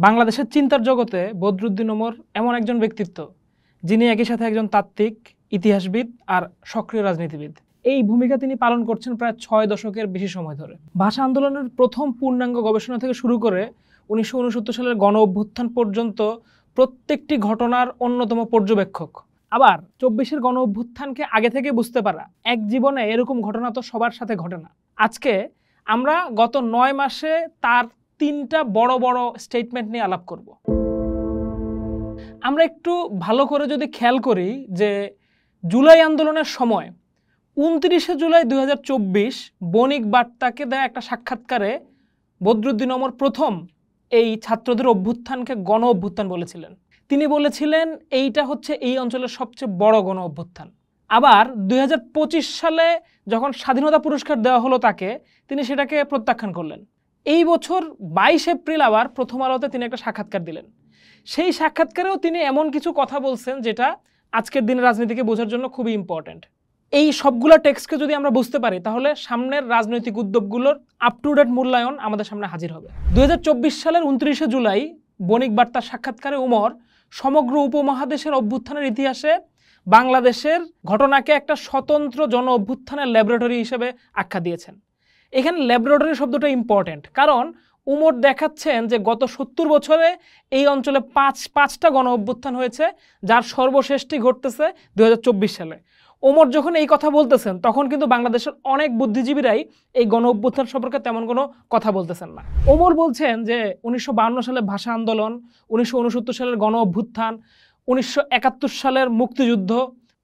বাংলাদেশের চিন্তার জগতে বদরুদ্দীন ওমর এমন একজন ব্যক্তিত্ব যিনি একই সাথে একজন তাত্ত্বিক, ইতিহাসবিদ আর সক্রিয় রাজনীতিবিদ। এই ভূমিকা তিনি পালন করছেন প্রায় 6 দশকের বেশি সময় ধরে। ভাষা আন্দোলনের প্রথম পূর্ণাঙ্গ গবেষণা থেকে শুরু করে 1969 সালের গণ অভ্যুত্থান পর্যন্ত প্রত্যেকটি ঘটনার অন্যতম পর্যবেক্ষক। আবার 24-এর গণ অভ্যুত্থানকে আগে থেকে বুঝতে পারা, এক জীবনে এরকম ঘটনা তো সবার সাথে ঘটে না। আজকে আমরা গত 9 মাসে তার 3টা বড় বড় স্টেটমেন্ট নিয়ে আলাপ করব। আমরা একটু ভালো করে যদি খেয়াল করি যে জুলাই আন্দোলনের সময় 29শে জুলাই 2024 বণিক বার্তাকে দেয়া একটা সাক্ষাৎকারে বদরুদ্দীন ওমর প্রথম এই ছাত্রদের অভ্যুত্থানকে গণ অভ্যুত্থান বলেছিলেন। তিনি বলেছিলেন এইটা হচ্ছে এই অঞ্চলের সবচেয়ে বড় গণ অভ্যুত্থান। আবার 2025 সালে যখন স্বাধীনতা পুরস্কার দেওয়া হলো তাকে, তিনি সেটাকে প্রত্যাখ্যান করলেন। এই বছর 22 এপ্রিল আবার প্রথম আলোতে তিনি একটা সাক্ষাৎকার দিলেন। সেই সাক্ষাৎকারেও তিনি এমন কিছু কথা বলছেন যেটা আজকের দিনের রাজনীতিকে বোঝার জন্য খুবই ইম্পর্ট্যান্ট। এই সবগুলো টেক্সটকে যদি আমরা বুঝতে পারি তাহলে সামনের রাজনৈতিক উদ্যোগগুলোর আপ টু ডেট মূল্যায়ন আমাদের সামনে হাজির হবে। 2024 সালের 29শে জুলাই বণিক বার্তার সাক্ষাৎকারে ওমর সমগ্র উপমহাদেশের অভ্যুত্থানের ইতিহাসে বাংলাদেশের ঘটনাকে একটা স্বতন্ত্র জন অভ্যুত্থানের ল্যাবরেটরি হিসেবে আখ্যা দিয়েছেন। এখানে ল্যাবরেটরি শব্দটা ইম্পর্ট্যান্ট, কারণ ওমর দেখাচ্ছেন যে গত 70 বছরে এই অঞ্চলে পাঁচটা গণ অভ্যুত্থান হয়েছে, যার সর্বশেষটি ঘটতেছে 2024 সালে। ওমর যখন এই কথা বলতেছেন তখন কিন্তু বাংলাদেশের অনেক বুদ্ধিজীবীরাই এই গণ অভ্যুত্থান সম্পর্কে তেমন কোনো কথা বলতেছেন না। ওমর বলছেন যে 1952 সালের ভাষা আন্দোলন, 1969 সালের গণ অভ্যুত্থান, 1971 সালের মুক্তিযুদ্ধ,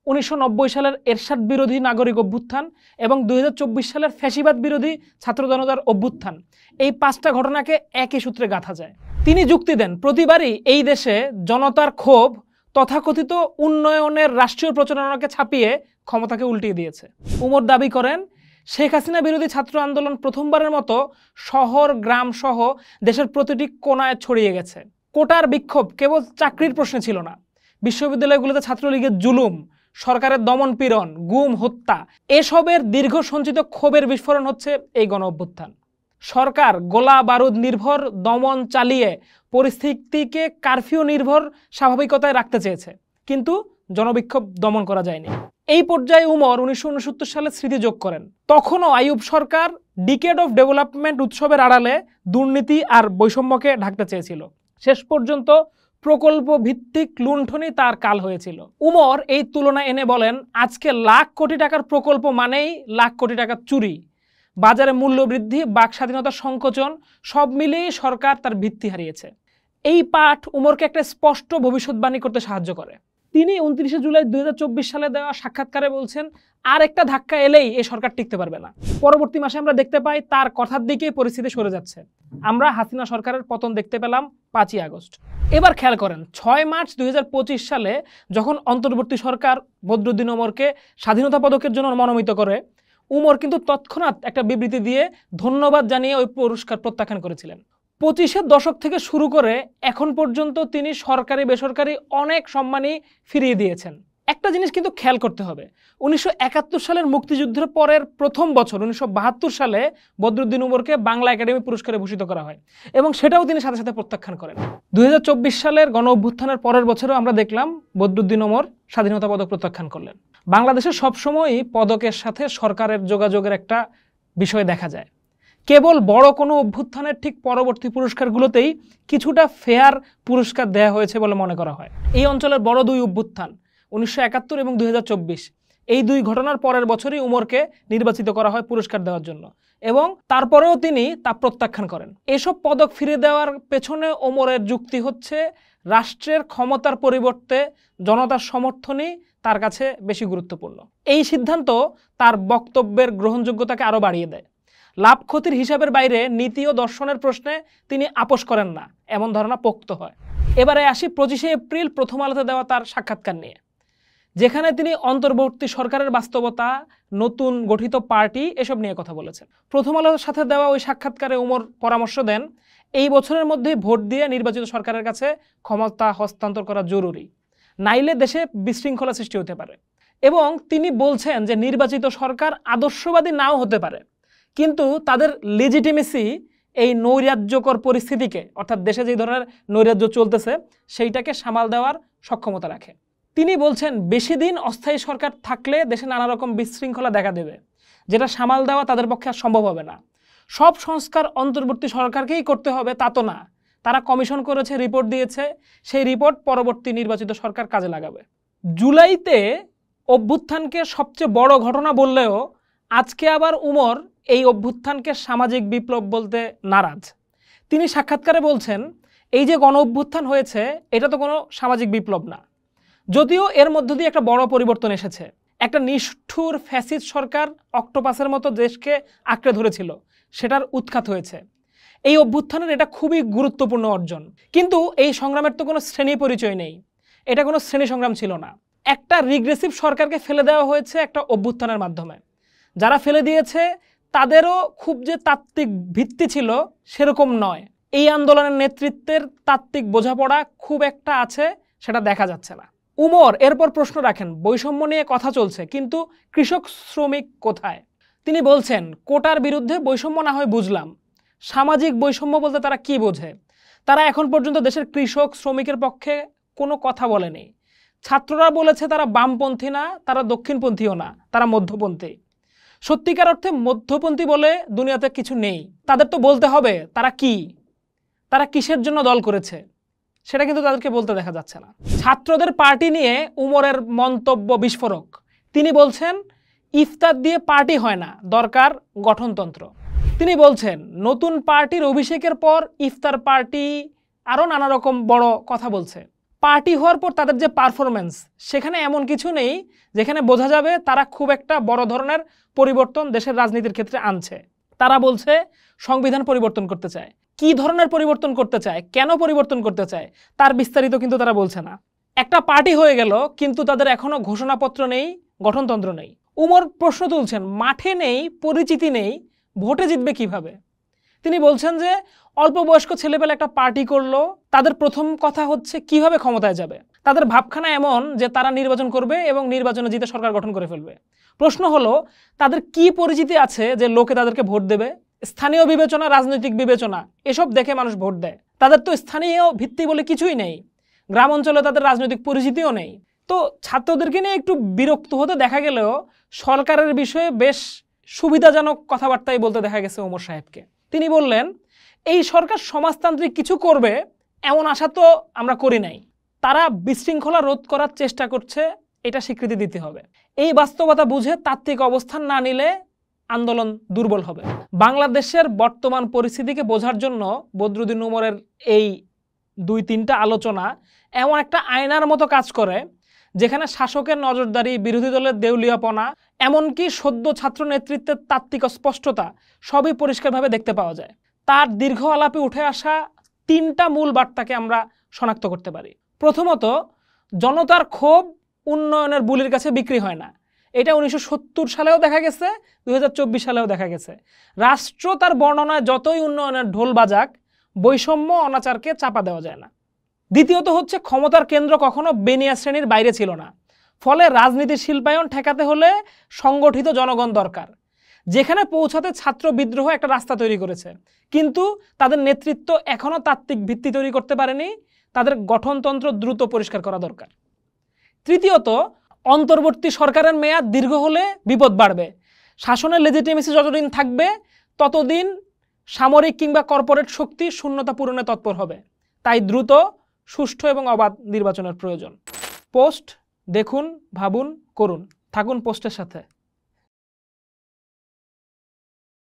1990 সালের এরশাদ বিরোধী নাগরিক অভ্যুত্থান এবং 2024 সালের ফ্যাসিবাদ বিরোধী ছাত্র জনতার অভ্যুত্থান, এই 5টা ঘটনাকে একই সূত্রে গাঁথা যায়। তিনি যুক্তি দেন প্রতিবারই এই দেশে জনতার ক্ষোভ তথাকথিত উন্নয়নের রাষ্ট্রীয় প্রচারণাকে ছাপিয়ে ক্ষমতাকে উল্টিয়ে দিয়েছে। ওমর দাবি করেন শেখ হাসিনা বিরোধী ছাত্র আন্দোলন প্রথমবারের মতো শহর গ্রাম সহ দেশের প্রতিটি কোণায় ছড়িয়ে গেছে। কোটার বিক্ষোভ কেবল চাকরির প্রশ্নে ছিল না, বিশ্ববিদ্যালয়গুলোতে ছাত্রলীগের জুলুম, সরকারের দমন পীড়ন, গুম, হত্যা, এসবের দীর্ঘ সঞ্চিত ক্ষোভের বিস্ফোরণ হচ্ছে এই গণ অভ্যুত্থান। সরকার গোলা বারুদ নির্ভর দমন চালিয়ে পরিস্থিতিকে কারফিউ নির্ভর স্বাভাবিকতায় রাখতে চেয়েছে, কিন্তু জনবিক্ষোভ দমন করা যায়নি। এই পর্যায়ে ওমর 1969 সালে স্মৃতি যোগ করেন, তখনও আইয়ুব সরকার ডিকেড অফ ডেভেলপমেন্ট উৎসবের আড়ালে দুর্নীতি আর বৈষম্যকে ঢাকতে চেয়েছিল। শেষ পর্যন্ত প্রকল্প ভিত্তিক লুণ্ঠনই তার কাল হয়েছিল। ওমর এই তুলনা এনে বলেন আজকে লাখ কোটি টাকার প্রকল্প মানেই লাখ কোটি টাকার চুরি, বাজারে মূল্য বৃদ্ধি, বাক স্বাধীনতার সংকোচন, সব মিলিয়ে সরকার তার ভিত্তি হারিয়েছে। এই পাঠ ওমরকে একটা স্পষ্ট ভবিষ্যৎবাণী করতে সাহায্য করে। তিনি 29শে জুলাই 2024 সালে দেওয়া সাক্ষাৎকারে বলছেন আর একটা ধাক্কা এলেই এই সরকার টিকতে পারবে না। পরবর্তী মাসে আমরা দেখতে পাই তার কথার দিকেই পরিস্থিতি সরে যাচ্ছে। আমরা হাসিনা সরকারের পতন দেখতে পেলাম 5ই আগস্ট। এবার খেয়াল করেন 6 মার্চ 2025 সালে যখন অন্তর্বর্তী সরকার বদরুদ্দীন ওমরকে স্বাধীনতা পদকের জন্য মনোনীত করে, ওমর কিন্তু তৎক্ষণাৎ একটা বিবৃতি দিয়ে ধন্যবাদ জানিয়ে ওই পুরস্কার প্রত্যাখ্যান করেছিলেন। 25-এর দশক থেকে শুরু করে এখন পর্যন্ত তিনি সরকারি বেসরকারি অনেক সম্মানই ফিরিয়ে দিয়েছেন। একটা জিনিস কিন্তু খেয়াল করতে হবে, 1971 সালের মুক্তিযুদ্ধের পরের প্রথম বছর 1972 সালে বদরুদ্দীন ওমরকে বাংলা একাডেমি পুরস্কারে ভূষিত করা হয় এবং সেটাও তিনি সাথে সাথে প্রত্যাখ্যান করেন। 2024 সালের গণ অভ্যুত্থানের পরের বছরেও আমরা দেখলাম বদরুদ্দীন ওমর স্বাধীনতা পদক প্রত্যাখ্যান করলেন। বাংলাদেশে সবসময়ই পদকের সাথে সরকারের যোগাযোগের একটা বিষয় দেখা যায়। কেবল বড় কোনো অভ্যুত্থানের ঠিক পরবর্তী পুরস্কারগুলোতেই কিছুটা ফেয়ার পুরস্কার দেয়া হয়েছে বলে মনে করা হয়। এই অঞ্চলের বড় 2 অভ্যুত্থান 1971 এবং 2024, এই 2 ঘটনার পরের বছরই ওমরকে নির্বাচিত করা হয় পুরস্কার দেওয়ার জন্য এবং তারপরেও তিনি তা প্রত্যাখ্যান করেন। এসব পদক ফিরে দেওয়ার পেছনে ওমরের যুক্তি হচ্ছে রাষ্ট্রের ক্ষমতার পরিবর্তে জনতার সমর্থনই তার কাছে বেশি গুরুত্বপূর্ণ। এই সিদ্ধান্ত তার বক্তব্যের গ্রহণযোগ্যতাকে আরও বাড়িয়ে দেয়। লাভ ক্ষতির হিসাবের বাইরে নীতি ও দর্শনের প্রশ্নে তিনি আপোষ করেন না, এমন ধারণা পোক্ত হয়। এবারে আসি 25শে এপ্রিল প্রথম আলোতে দেওয়া তার সাক্ষাৎকার নিয়ে, যেখানে তিনি অন্তর্বর্তী সরকারের বাস্তবতা, নতুন গঠিত পার্টি এসব নিয়ে কথা বলেছেন। প্রথম আলোর সাথে দেওয়া ওই সাক্ষাৎকারে ওমর পরামর্শ দেন এই বছরের মধ্যেই ভোট দিয়ে নির্বাচিত সরকারের কাছে ক্ষমতা হস্তান্তর করা জরুরি, নাইলে দেশে বিশৃঙ্খলা সৃষ্টি হতে পারে। এবং তিনি বলছেন যে নির্বাচিত সরকার আদর্শবাদী নাও হতে পারে, কিন্তু তাদের লেজিটিমেসি এই নৈরাজ্যকর পরিস্থিতিকে, অর্থাৎ দেশে যে ধরনের নৈরাজ্য চলতেছে সেইটাকে সামাল দেওয়ার সক্ষমতা রাখে। তিনি বলছেন বেশি দিন অস্থায়ী সরকার থাকলে দেশে নানা রকম বিশৃঙ্খলা দেখা দেবে, যেটা সামাল দেওয়া তাদের পক্ষে আর সম্ভব হবে না। সব সংস্কার অন্তর্বর্তী সরকারকেই করতে হবে তা তো না, তারা কমিশন করেছে, রিপোর্ট দিয়েছে, সেই রিপোর্ট পরবর্তী নির্বাচিত সরকার কাজে লাগাবে। জুলাইতে অভ্যুত্থানকে সবচেয়ে বড় ঘটনা বললেও আজকে আবার উমর এই অভ্যুত্থানকে সামাজিক বিপ্লব বলতে নারাজ। তিনি সাক্ষাৎকারে বলছেন এই যে গণ অভ্যুত্থান হয়েছে এটা তো কোনো সামাজিক বিপ্লব না, যদিও এর মধ্য দিয়ে একটা বড় পরিবর্তন এসেছে। একটা নিষ্ঠুর ফ্যাসিস্ট সরকার অক্টোপাসের মতো দেশকে আঁকড়ে ধরেছিল, সেটার উৎখাত হয়েছে। এই অভ্যুত্থানের এটা খুবই গুরুত্বপূর্ণ অর্জন। কিন্তু এই সংগ্রামের তো কোনো শ্রেণী পরিচয় নেই, এটা কোনো শ্রেণী সংগ্রাম ছিল না। একটা রিগ্রেসিভ সরকারকে ফেলে দেওয়া হয়েছে একটা অভ্যুত্থানের মাধ্যমে। যারা ফেলে দিয়েছে তাদেরও খুব যে তাত্ত্বিক ভিত্তি ছিল সেরকম নয়। এই আন্দোলনের নেতৃত্বের তাত্ত্বিক বোঝাপড়া খুব একটা আছে, সেটা দেখা যাচ্ছে না। উমর এরপর প্রশ্ন রাখেন বৈষম্য নিয়ে কথা চলছে, কিন্তু কৃষক শ্রমিক কোথায়? তিনি বলছেন কোটার বিরুদ্ধে বৈষম্য না হয় বুঝলাম, সামাজিক বৈষম্য বলতে তারা কি বোঝে? তারা এখন পর্যন্ত দেশের কৃষক শ্রমিকের পক্ষে কোনো কথা বলেনি। ছাত্ররা বলেছে তারা বামপন্থী না, তারা দক্ষিণপন্থীও না, তারা মধ্যপন্থী। সত্যিকার অর্থে মধ্যপন্থী বলে দুনিয়াতে কিছু নেই। তাদের তো বলতে হবে তারা কি, তারা কিসের জন্য দল করেছে, সেটা কিন্তু তাদেরকে বলতে দেখা যাচ্ছে না। ছাত্রদের পার্টি নিয়ে উমরের মন্তব্য বিস্ফোরক। তিনি বলছেন ইফতার দিয়ে পার্টি হয় না, দরকার গঠনতন্ত্র। তিনি বলছেন নতুন পার্টির অভিষেকের পর ইফতার পার্টি, আরও নানা রকম বড় কথা বলছে। পার্টি হওয়ার পর তাদের যে পারফরমেন্স, সেখানে এমন কিছু নেই যেখানে বোঝা যাবে তারা খুব একটা বড় ধরনের পরিবর্তন দেশের রাজনীতির ক্ষেত্রে আনছে। তারা বলছে সংবিধান পরিবর্তন করতে চায়। কি ধরনের পরিবর্তন করতে চায়, কেন পরিবর্তন করতে চায়, তার বিস্তারিত কিন্তু তারা বলছে না। একটা পার্টি হয়ে গেল কিন্তু তাদের এখনো ঘোষণাপত্র নেই, গঠনতন্ত্র নেই। উমর প্রশ্ন তুলছেন মাঠে নেই, পরিচিতি নেই, ভোটে জিতবে কিভাবে? তিনি বলছেন যে অল্প বয়স্ক ছেলেবেলা একটা পার্টি করলো, তাদের প্রথম কথা হচ্ছে কিভাবে ক্ষমতায় যাবে। তাদের ভাবখানা এমন যে তারা নির্বাচন করবে এবং নির্বাচনে জিতে সরকার গঠন করে ফেলবে। প্রশ্ন হলো তাদের কি পরিচিতি আছে যে লোকে তাদেরকে ভোট দেবে? স্থানীয় বিবেচনা, রাজনৈতিক বিবেচনা, এসব দেখে মানুষ ভোট দেয়। তাদের তো স্থানীয় ভিত্তি বলে কিছুই নেই, গ্রাম অঞ্চলে তাদের রাজনৈতিক পরিচিতিও নেই। তো ছাত্রদেরকে নিয়ে একটু বিরক্ত হতে দেখা গেলেও সরকারের বিষয়ে বেশ সুবিধাজনক কথাবার্তাই বলতে দেখা গেছে ওমর সাহেবকে। তিনি বললেন এই সরকার সমাজতান্ত্রিক কিছু করবে এমন আশা তো আমরা করি নাই, তারা বিশৃঙ্খলা রোধ করার চেষ্টা করছে, এটা স্বীকৃতি দিতে হবে। এই বাস্তবতা বুঝে তাত্ত্বিক অবস্থান না নিলে আন্দোলন দুর্বল হবে। বাংলাদেশের বর্তমান পরিস্থিতিকে বোঝার জন্য বদরুদ্দীন উমরের এই 2-3টা আলোচনা এমন একটা আয়নার মতো কাজ করে, যেখানে শাসকের নজরদারি, বিরোধী দলের দেউলিয়াপনা, এমনকি সদ্য ছাত্র নেতৃত্বের তাত্ত্বিক স্পষ্টতা সবই পরিষ্কারভাবে দেখতে পাওয়া যায়। তার দীর্ঘ আলাপে উঠে আসা 3টা মূল বার্তাকে আমরা শনাক্ত করতে পারি। প্রথমত, জনতার ক্ষোভ উন্নয়নের বুলির কাছে বিক্রি হয় না। এটা 1970 সালেও দেখা গেছে, 2024 সালেও দেখা গেছে। রাষ্ট্র তার বর্ণনায় যতই উন্নয়নের ঢোল বাজাক, বৈষম্য অনাচারকে চাপা দেওয়া যায় না। দ্বিতীয়ত হচ্ছে ক্ষমতার কেন্দ্র কখনো বেনিয়া শ্রেণীর বাইরে ছিল না, ফলে রাজনীতির শিল্পায়ন ঠেকাতে হলে সংগঠিত জনগণ দরকার। যেখানে পৌঁছাতে ছাত্র বিদ্রোহ একটা রাস্তা তৈরি করেছে, কিন্তু তাদের নেতৃত্ব এখনও তাত্ত্বিক ভিত্তি তৈরি করতে পারেনি, তাদের গঠনতন্ত্র দ্রুত পরিষ্কার করা দরকার। তৃতীয়ত, অন্তর্বর্তী সরকারের মেয়াদ দীর্ঘ হলে বিপদ বাড়বে। শাসনের লেজিটিমেসি যতদিন থাকবে ততদিন সামরিক কিংবা কর্পোরেট শক্তি শূন্যতা পূরণে তৎপর হবে। তাই দ্রুত, সুষ্ঠু এবং অবাধ নির্বাচনের প্রয়োজন। পোস্ট দেখুন, ভাবুন, করুন। থাকুন পোস্টের সাথে।